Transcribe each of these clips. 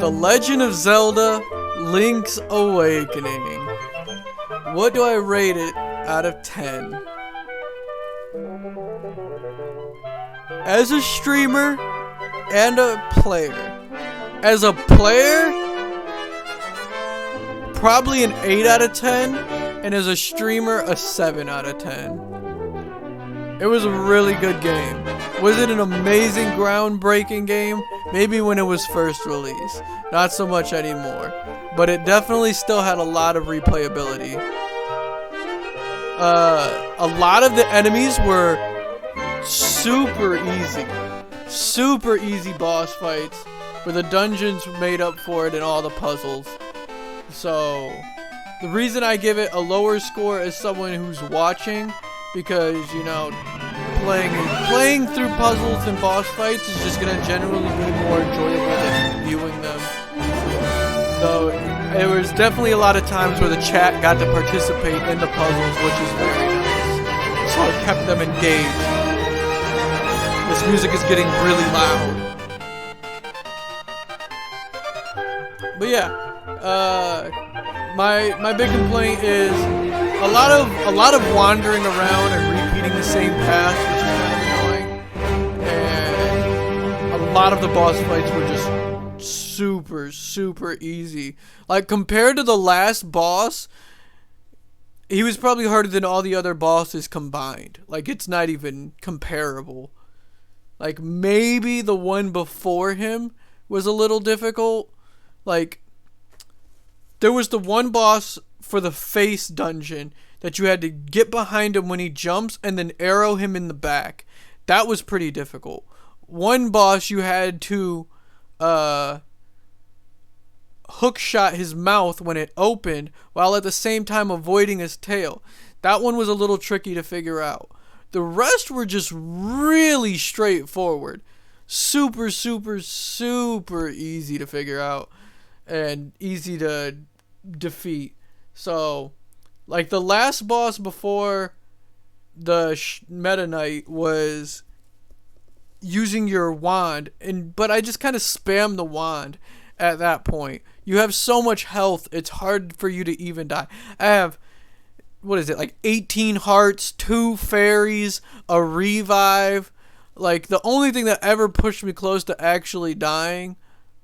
The Legend of Zelda Link's Awakening. What do I rate it out of 10? As a streamer and a player. As a player, probably an 8 out of 10. And as a streamer, a 7 out of 10. It was a really good game. Was it an amazing, groundbreaking game? Maybe when it was first released. Not so much anymore. But it definitely still had a lot of replayability. A lot of the enemies were super easy. Super easy boss fights. Where the dungeons made up for it and all the puzzles. So, the reason I give it a lower score as someone who's watching, because, you know, playing through puzzles and boss fights is just gonna generally be more enjoyable than viewing them. So, there was definitely a lot of times where the chat got to participate in the puzzles, which is very nice. So it kept them engaged. This music is getting really loud. But yeah, my big complaint is a lot of wandering around and repeating the same path, which is kind of annoying. And a lot of the boss fights were just super easy. Like, compared to the last boss, he was probably harder than all the other bosses combined. Like, it's not even comparable. Like, maybe the one before him was a little difficult. Like, there was the one boss for the face dungeon that you had to get behind him when he jumps and then arrow him in the back. That was pretty difficult. One boss you had to hook shot his mouth when it opened while at the same time avoiding his tail. That one was a little tricky to figure out. The rest were just really straightforward. Super easy to figure out and easy to defeat. So, like, the last boss before the Meta Knight was using your wand, but I just kind of spammed the wand at that point. You have so much health, it's hard for you to even die. I have, what is it, like 18 hearts, 2 fairies, a revive. Like, the only thing that ever pushed me close to actually dying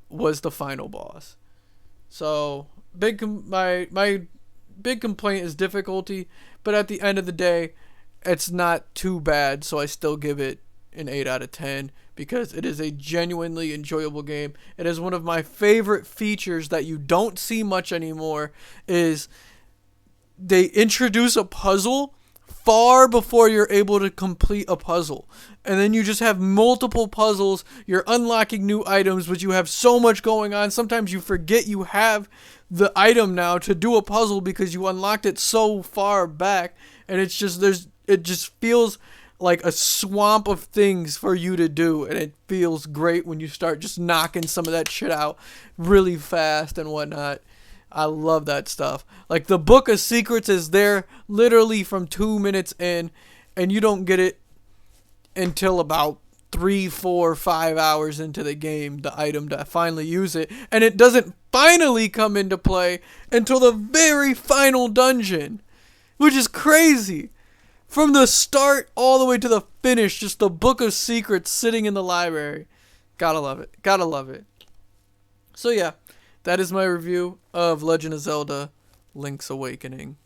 was the final boss. So, my big complaint is difficulty, but at the end of the day, it's not too bad, so I still give it an 8 out of 10 because it is a genuinely enjoyable game. It is one of my favorite features that you don't see much anymore, is they introduce a puzzle far before you're able to complete a puzzle. And then you just have multiple puzzles. You're unlocking new items, but you have so much going on. Sometimes you forget you have the item now to do a puzzle because you unlocked it so far back. And it's just, it just feels like a swamp of things for you to do. And it feels great when you start just knocking some of that shit out really fast and whatnot. I love that stuff. Like, the Book of Secrets is there literally from 2 minutes in, and you don't get it until about 3, 4, 5 hours into the game, the item to finally use it. And it doesn't finally come into play until the very final dungeon, which is crazy. From the start all the way to the finish, just the Book of Secrets sitting in the library. Gotta love it. Gotta love it. So yeah, that is my review of Legend of Zelda Link's Awakening.